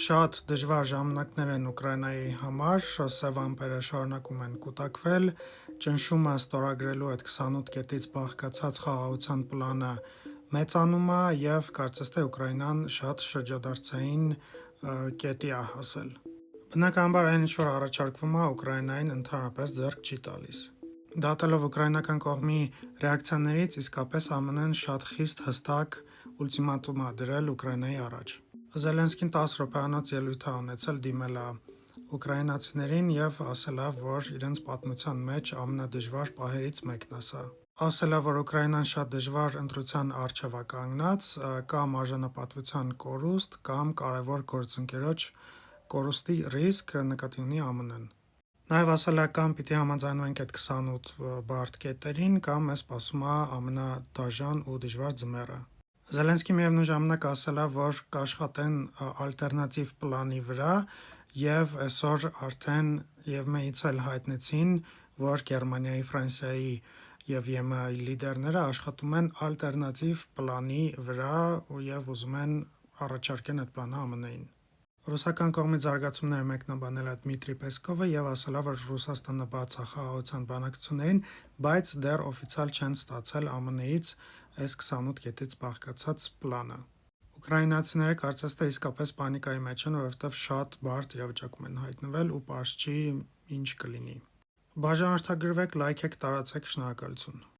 շատ դժվար ժամանակներ են Ուկրաինայի համար, սև ամպերը շարունակում են կուտակվել, ճնշումը ստորագրելու այդ 28 կետից բաղկացած խաղաղության պլանը մեծանում է և կարծես թե Ուկրաինան շատ շրջադարձային կետի է հասել։ Բնականաբար այն ինչ-որ առաջարկվում է Ուկրաինային ընդհանրապես ձեռք չի տալիս։ Դատելով ուկրաինական կողմի ռեակցիաներից, իսկապես ԱՄՆ-ն շատ խիստ հստակ ուլտիմատում է դրել Ուկրաինայի առաջ։ Զելենսկին 10 րոպեանոց ելույթ է ունեցել, դիմել է ուկրաինացիներին և ասել է, որ իրենց պատմության մեջ ամենադժվար պահերից մեկն է սա։ Ասել է, որ Ուկրաինան շատ դժվար ընտրության առջև է կանգնած, կամ արժանապատվության կորուստ, կամ կարևոր գործընկերոջ կորուստի ռիսկ, նկատի ունի ԱՄՆ-ն։ Նաև ասել է, կամ պիտի համաձայնվենք այդ 28 բարդ կետերին, կամ մեզ սպասում է ամենադաժան ու դժվար ձմեռը։ Զելենսկին միևնույն ժամանակ ասել է, որ կաշխատեն ալտերնատիվ պլանի վրա և այսօր արդեն և մեից էլ հայտնեցին, որ Գերմանիայի, Ֆրանսիայի և ԵՄ-ի լիդերները աշխատում են ալտերնատիվ պլանի վրա և ուզում են առաջարկեն այդ պլանը ԱՄՆ-ին։ Ռուսական կողմից զարգացումները մեկնաբանել է Դմիտրի Պեսկովը և ասել է, որ Ռուսաստանը բաց է խաղաղության բանակցություններին, բայց դեռ օֆիցիալ չեն ստացել ԱՄՆ-ից այս 28 կետից բաղկացած պլանը։ Ուկրաինացիները կարծես թե իսկապես պանիկայի մեջ են, որովհետև շատ բարդ իրավիճակում են հայտնվել ու պարզ չի ինչ կլինի։ Բաժանորդագրվեք, լայքեք, տարածեք, շնորհակալություն։